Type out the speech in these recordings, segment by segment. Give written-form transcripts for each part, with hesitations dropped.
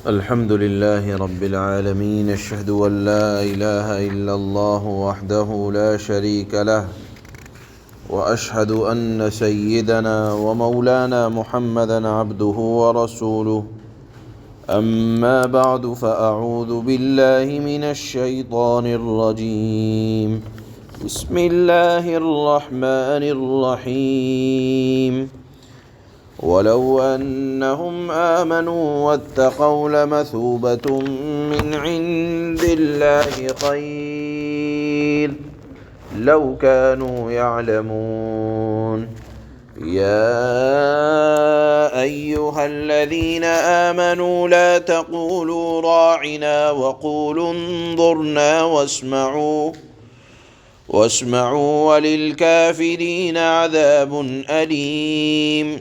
الحمد لله رب العالمين، أشهد أن لا إله إلا الله وحده لا شريك له، وأشهد أن سيدنا ومولانا محمدا عبده ورسوله. أما بعد، فأعوذ بالله من الشيطان الرجيم. بسم الله الرحمن الرحيم. ولو أنهم آمنوا واتقوا لمثوبة من عند الله خير لو كانوا يعلمون. يا أيها الذين آمنوا لا تقولوا راعنا وقولوا انظرنا واسمعوا وللكافرين عذاب أليم.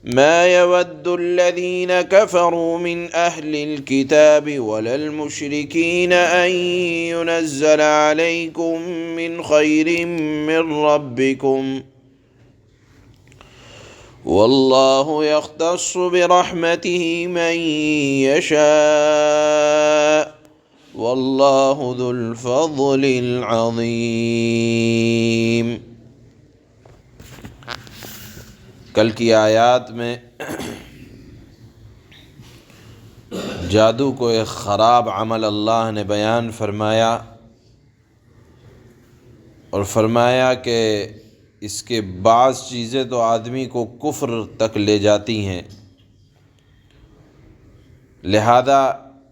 ما يود الذين كفروا من أهل الكتاب ولا المشركين أن ينزل عليكم من خير من ربكم، والله يختص برحمته من يشاء، والله ذو الفضل العظيم۔ کل کی آیات میں جادو کو ایک خراب عمل اللہ نے بیان فرمایا، اور فرمایا کہ اس کے بعض چیزیں تو آدمی کو کفر تک لے جاتی ہیں، لہذا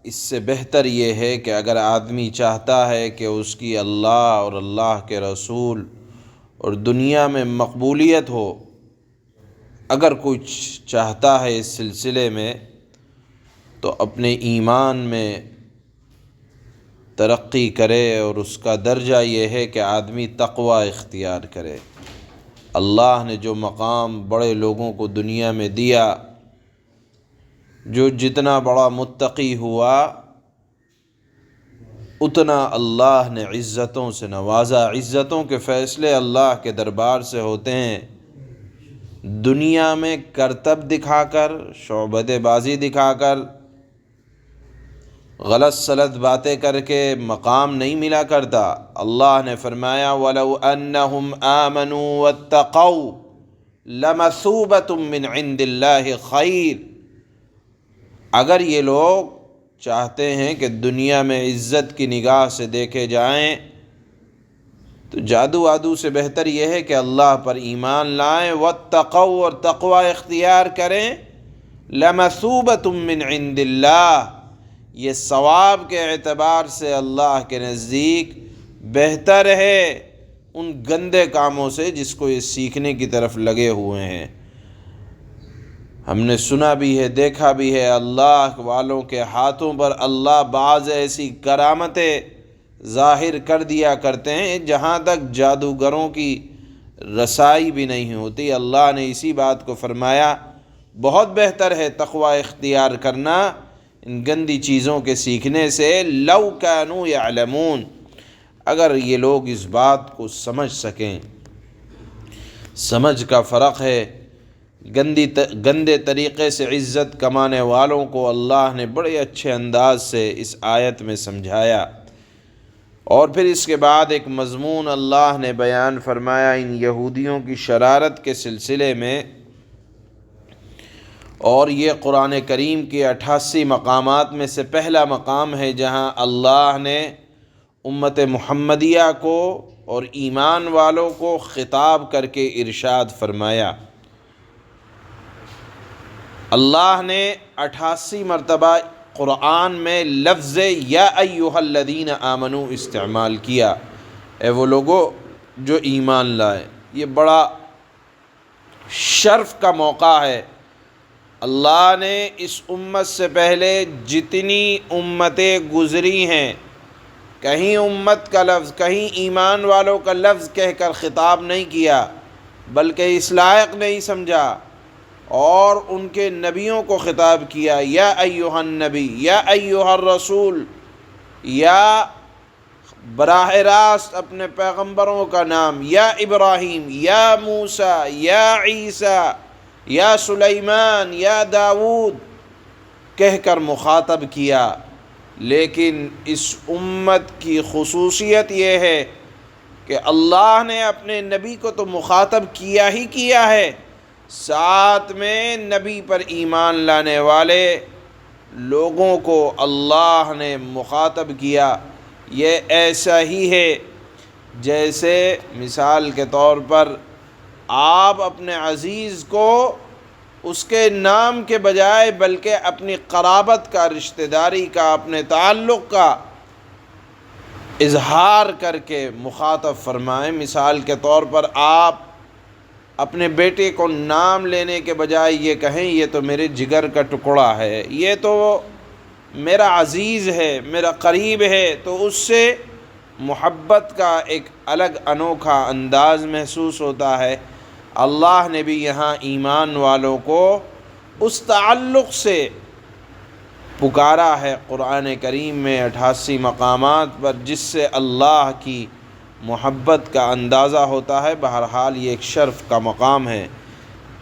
اس سے بہتر یہ ہے کہ اگر آدمی چاہتا ہے کہ اس کی اللہ اور اللہ کے رسول اور دنیا میں مقبولیت ہو، اگر کچھ چاہتا ہے اس سلسلے میں، تو اپنے ایمان میں ترقی کرے، اور اس کا درجہ یہ ہے کہ آدمی تقوی اختیار کرے۔ اللہ نے جو مقام بڑے لوگوں کو دنیا میں دیا، جو جتنا بڑا متقی ہوا اتنا اللہ نے عزتوں سے نوازا۔ عزتوں کے فیصلے اللہ کے دربار سے ہوتے ہیں۔ دنیا میں کرتب دکھا کر، شعبدِ بازی دکھا کر، غلط سلط باتیں کر کے مقام نہیں ملا کرتا۔ اللہ نے فرمایا وَلَوْ أَنَّهُمْ آمَنُوا وَاتَّقَوْا لَمَثُوبَةٌ مِّنْ عِنْدِ اللَّهِ خَيْرٌ۔ اگر یہ لوگ چاہتے ہیں کہ دنیا میں عزت کی نگاہ سے دیکھے جائیں، تو جادو وادو سے بہتر یہ ہے کہ اللہ پر ایمان لائیں، واتقوا، اور تقوی اختیار کریں، لمثوبۃ من عند اللہ، یہ ثواب کے اعتبار سے اللہ کے نزدیک بہتر ہے ان گندے کاموں سے جس کو یہ سیکھنے کی طرف لگے ہوئے ہیں۔ ہم نے سنا بھی ہے، دیکھا بھی ہے، اللہ والوں کے ہاتھوں پر اللہ بعض ایسی کرامتیں ظاہر کر دیا کرتے ہیں جہاں تک جادوگروں کی رسائی بھی نہیں ہوتی۔ اللہ نے اسی بات کو فرمایا بہت بہتر ہے تقوی اختیار کرنا ان گندی چیزوں کے سیکھنے سے، لو کانوا یعلمون، اگر یہ لوگ اس بات کو سمجھ سکیں۔ سمجھ کا فرق ہے۔ گندے طریقے سے عزت کمانے والوں کو اللہ نے بڑے اچھے انداز سے اس آیت میں سمجھایا، اور پھر اس کے بعد ایک مضمون اللہ نے بیان فرمایا ان یہودیوں کی شرارت کے سلسلے میں، اور یہ قرآن کریم کے 88 مقامات میں سے پہلا مقام ہے جہاں اللہ نے امت محمدیہ کو اور ایمان والوں کو خطاب کر کے ارشاد فرمایا۔ اللہ نے 88 مرتبہ قرآن میں لفظ یا ایھا الذین آمنوا استعمال کیا، اے وہ لوگو جو ایمان لائے۔ یہ بڑا شرف کا موقع ہے۔ اللہ نے اس امت سے پہلے جتنی امتیں گزری ہیں، کہیں امت کا لفظ، کہیں ایمان والوں کا لفظ کہہ کر خطاب نہیں کیا، بلکہ اس لائق نہیں سمجھا، اور ان کے نبیوں کو خطاب کیا، یا ایھا النبی، یا ایھا الرسول، یا براہ راست اپنے پیغمبروں کا نام، یا ابراہیم، یا موسیٰ، یا عیسیٰ، یا سلیمان، یا داؤد، کہہ کر مخاطب کیا، لیکن اس امت کی خصوصیت یہ ہے کہ اللہ نے اپنے نبی کو تو مخاطب کیا ہی کیا ہے، ساتھ میں نبی پر ایمان لانے والے لوگوں کو اللہ نے مخاطب کیا۔ یہ ایسا ہی ہے جیسے مثال کے طور پر آپ اپنے عزیز کو اس کے نام کے بجائے بلکہ اپنی قرابت کا، رشتہ داری کا، اپنے تعلق کا اظہار کر کے مخاطب فرمائیں۔ مثال کے طور پر آپ اپنے بیٹے کو نام لینے کے بجائے یہ کہیں یہ تو میرے جگر کا ٹکڑا ہے، یہ تو میرا عزیز ہے، میرا قریب ہے، تو اس سے محبت کا ایک الگ انوکھا انداز محسوس ہوتا ہے۔ اللہ نے بھی یہاں ایمان والوں کو اس تعلق سے پکارا ہے قرآن کریم میں 88 مقامات پر، جس سے اللہ کی محبت کا اندازہ ہوتا ہے۔ بہرحال یہ ایک شرف کا مقام ہے۔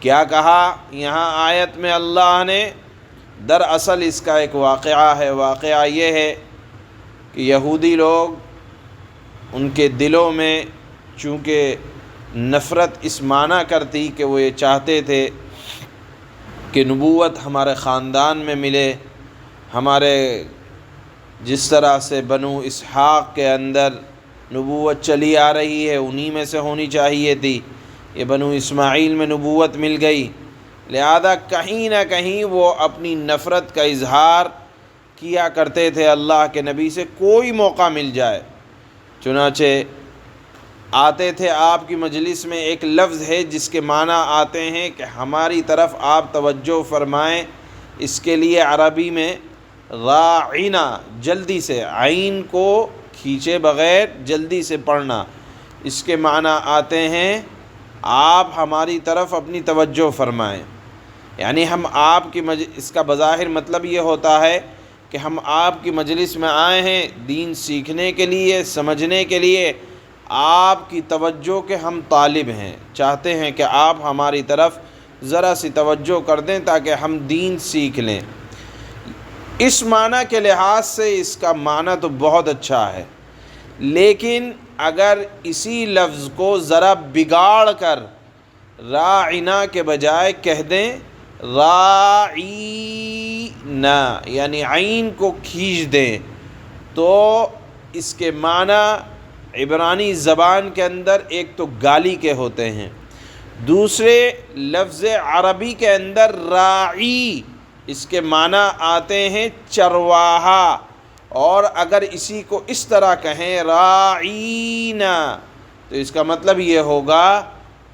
کیا کہا یہاں آیت میں اللہ نے؟ دراصل اس کا ایک واقعہ ہے۔ واقعہ یہ ہے کہ یہودی لوگ، ان کے دلوں میں چونکہ نفرت اس معنی کرتی کہ وہ یہ چاہتے تھے کہ نبوت ہمارے خاندان میں ملے، ہمارے جس طرح سے بنو اسحاق کے اندر نبوت چلی آ رہی ہے انہی میں سے ہونی چاہیے تھی، یہ بنو اسماعیل میں نبوت مل گئی، لہذا کہیں نہ کہیں وہ اپنی نفرت کا اظہار کیا کرتے تھے اللہ کے نبی سے، کوئی موقع مل جائے۔ چنانچہ آتے تھے آپ کی مجلس میں، ایک لفظ ہے جس کے معنی آتے ہیں کہ ہماری طرف آپ توجہ فرمائیں، اس کے لیے عربی میں راعنا، جلدی سے، عین کو کھینچے بغیر جلدی سے پڑھنا، اس کے معنی آتے ہیں آپ ہماری طرف اپنی توجہ فرمائیں، یعنی ہم آپ کی اس کا بظاہر مطلب یہ ہوتا ہے کہ ہم آپ کی مجلس میں آئے ہیں دین سیکھنے کے لیے، سمجھنے کے لیے، آپ کی توجہ کے ہم طالب ہیں، چاہتے ہیں کہ آپ ہماری طرف ذرا سی توجہ کر دیں تاکہ ہم دین سیکھ لیں۔ اس معنی کے لحاظ سے اس کا معنی تو بہت اچھا ہے، لیکن اگر اسی لفظ کو ذرا بگاڑ کر راعنا کے بجائے کہہ دیں راعینا، یعنی عین کو کھینچ دیں، تو اس کے معنی عبرانی زبان کے اندر ایک تو گالی کے ہوتے ہیں، دوسرے لفظ عربی کے اندر راعی اس کے معنی آتے ہیں چرواہا، اور اگر اسی کو اس طرح کہیں راعینا تو اس کا مطلب یہ ہوگا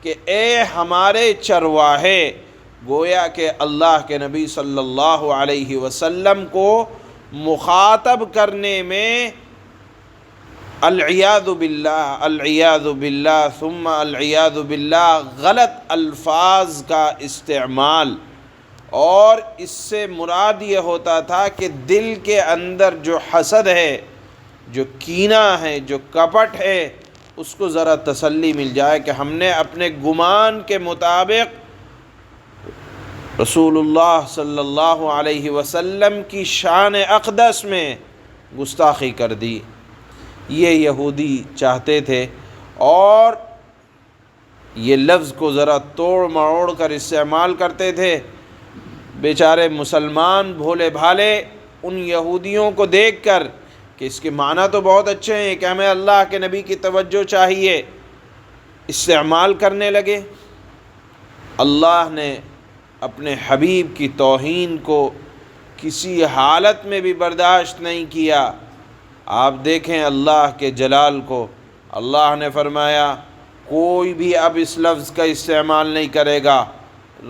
کہ اے ہمارے چرواہے، گویا کہ اللہ کے نبی صلی اللہ علیہ وسلم کو مخاطب کرنے میں العیاذ باللہ ثم العیاذ باللہ غلط الفاظ کا استعمال، اور اس سے مراد یہ ہوتا تھا کہ دل کے اندر جو حسد ہے، جو کینہ ہے، جو کپٹ ہے، اس کو ذرا تسلی مل جائے کہ ہم نے اپنے گمان کے مطابق رسول اللہ صلی اللہ علیہ وسلم کی شان اقدس میں گستاخی کر دی۔ یہ یہودی چاہتے تھے، اور یہ لفظ کو ذرا توڑ مروڑ کر استعمال کرتے تھے۔ بیچارے مسلمان بھولے بھالے ان یہودیوں کو دیکھ کر کہ اس کے معنی تو بہت اچھے ہیں کہ ہمیں اللہ کے نبی کی توجہ چاہیے، استعمال کرنے لگے۔ اللہ نے اپنے حبیب کی توہین کو کسی حالت میں بھی برداشت نہیں کیا۔ آپ دیکھیں اللہ کے جلال کو، اللہ نے فرمایا کوئی بھی اب اس لفظ کا استعمال نہیں کرے گا،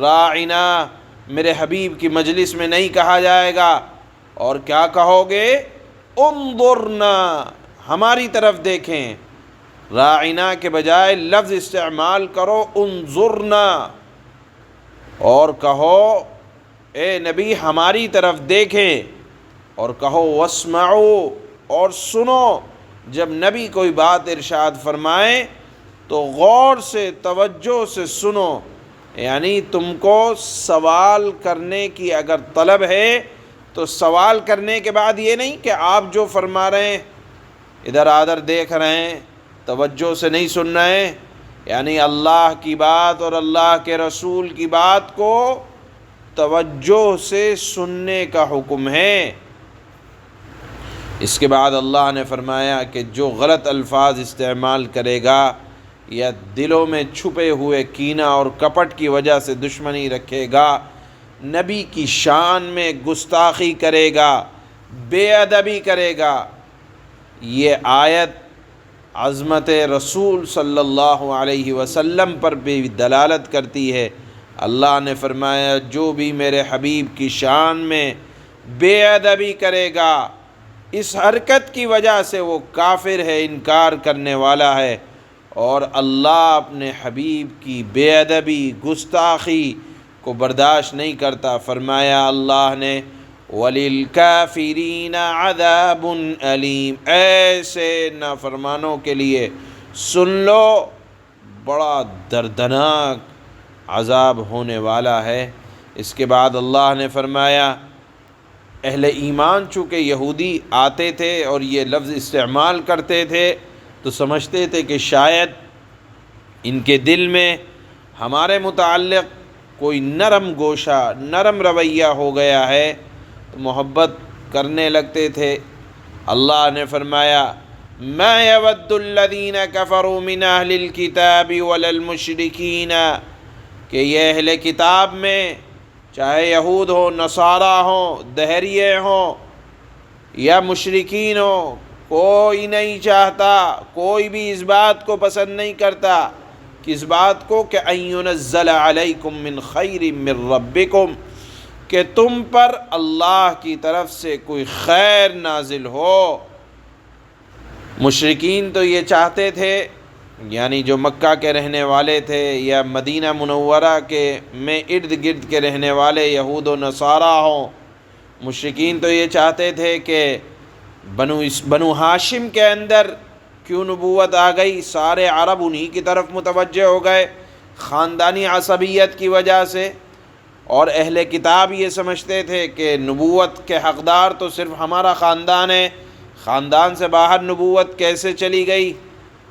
راعنا میرے حبیب کی مجلس میں نہیں کہا جائے گا، اور کیا کہو گے؟ انظرنا، ہماری طرف دیکھیں، راعنا کے بجائے لفظ استعمال کرو انظرنا، اور کہو اے نبی ہماری طرف دیکھیں، اور کہو واسمعوا، اور سنو۔ جب نبی کوئی بات ارشاد فرمائیں تو غور سے، توجہ سے سنو، یعنی تم کو سوال کرنے کی اگر طلب ہے تو سوال کرنے کے بعد یہ نہیں کہ آپ جو فرما رہے ہیں ادھر ادھر دیکھ رہے ہیں، توجہ سے نہیں سن رہے ہیں، یعنی اللہ کی بات اور اللہ کے رسول کی بات کو توجہ سے سننے کا حکم ہے۔ اس کے بعد اللہ نے فرمایا کہ جو غلط الفاظ استعمال کرے گا یا دلوں میں چھپے ہوئے کینہ اور کپٹ کی وجہ سے دشمنی رکھے گا، نبی کی شان میں گستاخی کرے گا، بے ادبی کرے گا، یہ آیت عظمت رسول صلی اللہ علیہ وسلم پر بھی دلالت کرتی ہے۔ اللہ نے فرمایا جو بھی میرے حبیب کی شان میں بے ادبی کرے گا، اس حرکت کی وجہ سے وہ کافر ہے، انکار کرنے والا ہے، اور اللہ اپنے حبیب کی بے ادبی، گستاخی کو برداشت نہیں کرتا۔ فرمایا اللہ نے وَلِلْكَافِرِينَ عَذَابٌ أَلِيمٌ، ایسے نافرمانوں کے لیے سن لو بڑا دردناک عذاب ہونے والا ہے۔ اس کے بعد اللہ نے فرمایا اہل ایمان چونکہ یہودی آتے تھے اور یہ لفظ استعمال کرتے تھے تو سمجھتے تھے کہ شاید ان کے دل میں ہمارے متعلق کوئی نرم گوشہ، نرم رویہ ہو گیا ہے، تو محبت کرنے لگتے تھے۔ اللہ نے فرمایا مَا يَوَدُّ الَّذِينَ كَفَرُوا مِنْ أَهْلِ الْكِتَابِ وَلَا الْمُشْرِكِينَ، کہ یہ اہل کتاب میں چاہے یہود ہوں، نصارہ ہوں، دہریے ہوں یا مشرکین ہوں، کوئی نہیں چاہتا، کوئی بھی اس بات کو پسند نہیں کرتا، کس بات کو کہ أَن يُنَزَّلَ عَلَيْكُم مِّن خَيْرٍ مِّن رَبِّكُم، کہ تم پر اللہ کی طرف سے کوئی خیر نازل ہو۔ مشرکین تو یہ چاہتے تھے، یعنی جو مکہ کے رہنے والے تھے یا مدینہ منورہ کے میں ارد گرد کے رہنے والے یہود و نصارہ ہوں، مشرکین تو یہ چاہتے تھے کہ بنو ہاشم کے اندر کیوں نبوت آ گئی، سارے عرب انہی کی طرف متوجہ ہو گئے خاندانی عصبیت کی وجہ سے، اور اہل کتاب یہ سمجھتے تھے کہ نبوت کے حقدار تو صرف ہمارا خاندان ہے، خاندان سے باہر نبوت کیسے چلی گئی؟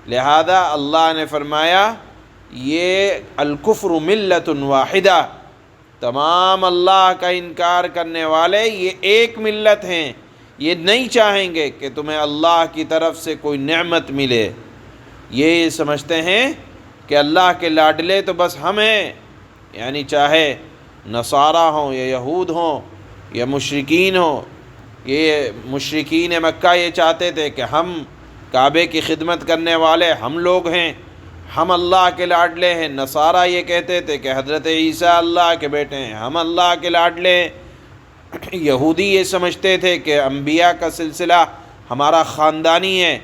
لہذا اللہ نے فرمایا یہ الکفر ملت واحدہ، تمام اللہ کا انکار کرنے والے یہ ایک ملت ہیں، یہ نہیں چاہیں گے کہ تمہیں اللہ کی طرف سے کوئی نعمت ملے، یہ سمجھتے ہیں کہ اللہ کے لاڈلے تو بس ہم ہیں، یعنی چاہے نصارہ ہوں یا یہود ہوں یا مشرکین ہوں۔ یہ مشرکین مکہ یہ چاہتے تھے کہ ہم کعبے کی خدمت کرنے والے ہم لوگ ہیں، ہم اللہ کے لاڈلے ہیں۔ نصارہ یہ کہتے تھے کہ حضرت عیسیٰ اللہ کے بیٹے ہیں، ہم اللہ کے لاڈلے ہیں۔ یہودی یہ سمجھتے تھے کہ انبیاء کا سلسلہ ہمارا خاندانی ہے،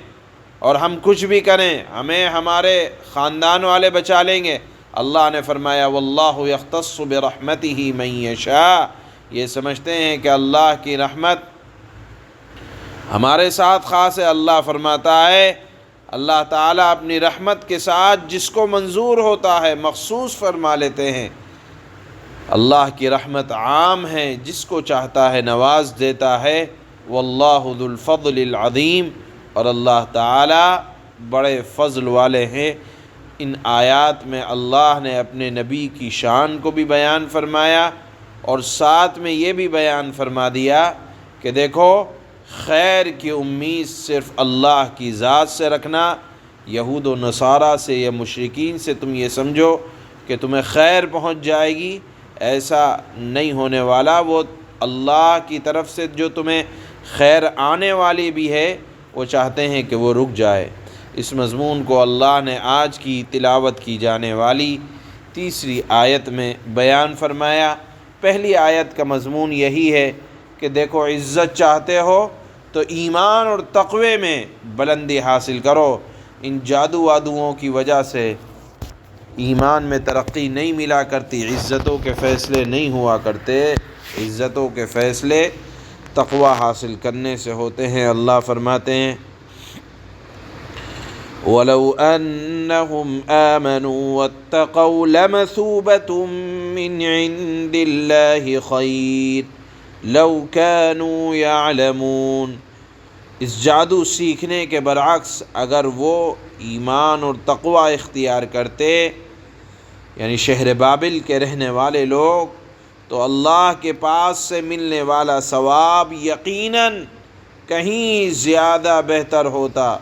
اور ہم کچھ بھی کریں ہمیں ہمارے خاندان والے بچا لیں گے۔ اللہ نے فرمایا واللہ یختص برحمتہ من یشاء، یہ سمجھتے ہیں کہ اللہ کی رحمت ہمارے ساتھ خاص ہے۔ اللہ فرماتا ہے اللہ تعالیٰ اپنی رحمت کے ساتھ جس کو منظور ہوتا ہے مخصوص فرما لیتے ہیں۔ اللہ کی رحمت عام ہے، جس کو چاہتا ہے نواز دیتا ہے۔ واللہ ذو الفضل العظیم، اور اللہ تعالیٰ بڑے فضل والے ہیں۔ ان آیات میں اللہ نے اپنے نبی کی شان کو بھی بیان فرمایا، اور ساتھ میں یہ بھی بیان فرما دیا کہ دیکھو خیر کی امید صرف اللہ کی ذات سے رکھنا، یہود و نصارہ سے یا مشرکین سے تم یہ سمجھو کہ تمہیں خیر پہنچ جائے گی، ایسا نہیں ہونے والا۔ وہ اللہ کی طرف سے جو تمہیں خیر آنے والی بھی ہے وہ چاہتے ہیں کہ وہ رک جائے۔ اس مضمون کو اللہ نے آج کی تلاوت کی جانے والی تیسری آیت میں بیان فرمایا۔ پہلی آیت کا مضمون یہی ہے کہ دیکھو عزت چاہتے ہو تو ایمان اور تقوی میں بلندی حاصل کرو۔ ان جادو وادوؤں کی وجہ سے ایمان میں ترقی نہیں ملا کرتی، عزتوں کے فیصلے نہیں ہوا کرتے، عزتوں کے فیصلے تقوی حاصل کرنے سے ہوتے ہیں۔ اللہ فرماتے ہیں وَلَوْ أَنَّهُمْ آمَنُوا وَاتَّقَوْا لَمَثُوبَةٌ مِّنْ عِندِ اللَّهِ خَيْرٌ لو كانوا يعلمون۔ اس جادو سیکھنے کے برعکس اگر وہ ایمان اور تقوی اختیار کرتے، یعنی شہر بابل کے رہنے والے لوگ، تو اللہ کے پاس سے ملنے والا ثواب یقیناً کہیں زیادہ بہتر ہوتا،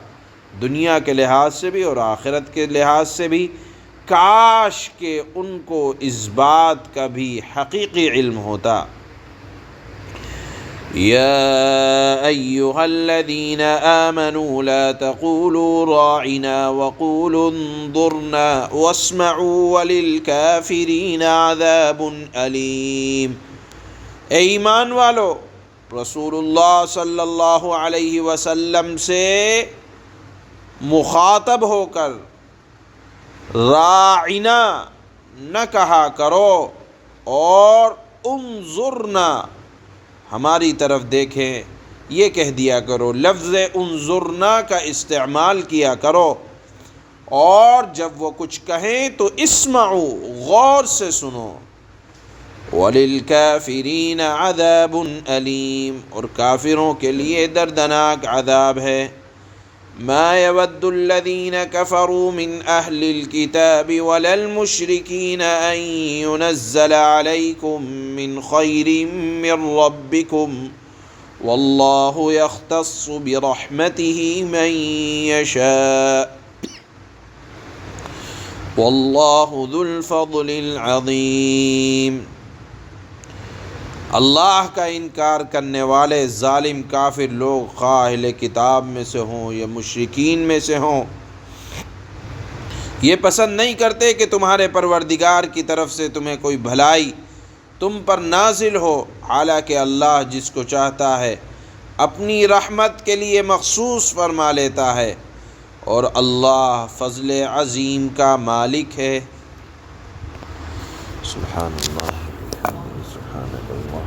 دنیا کے لحاظ سے بھی اور آخرت کے لحاظ سے بھی۔ کاش کہ ان کو اس بات کا بھی حقیقی علم ہوتا۔ یا ایہا الذین آمنوا لا تقولوا راعنا وقولوا انظرنا واسمعوا وللکافرین عذاب علیم۔ اے ایمان والو، رسول اللہ صلی اللہ علیہ وسلم سے مخاطب ہو کر راعنا نہ کہا کرو اور انظرنا ہماری طرف دیکھیں یہ کہہ دیا کرو۔ لفظ انظرنا کا استعمال کیا کرو، اور جب وہ کچھ کہیں تو اسمعوا غور سے سنو۔ وَلِلْكَافِرِينَ عَذَابٌ أَلِيمٌ، اور کافروں کے لیے دردناک عذاب ہے۔ مَا يَوَدُّ الَّذِينَ كَفَرُوا مِنْ أَهْلِ الْكِتَابِ وَلَا الْمُشْرِكِينَ أَنْ يُنَزَّلَ عَلَيْكُمْ مِنْ خَيْرٍ مِّنْ رَبِّكُمْ وَاللَّهُ يَخْتَصُّ بِرَحْمَتِهِ مَنْ يَشَاءُ وَاللَّهُ ذُو الْفَضْلِ الْعَظِيمِ۔ اللہ کا انکار کرنے والے ظالم کافر لوگ، خواہ اہل کتاب میں سے ہوں یا مشرکین میں سے ہوں، یہ پسند نہیں کرتے کہ تمہارے پروردگار کی طرف سے تمہیں کوئی بھلائی تم پر نازل ہو، حالانکہ اللہ جس کو چاہتا ہے اپنی رحمت کے لیے مخصوص فرما لیتا ہے، اور اللہ فضل عظیم کا مالک ہے۔ سبحان اللہ، سبحان اللہ۔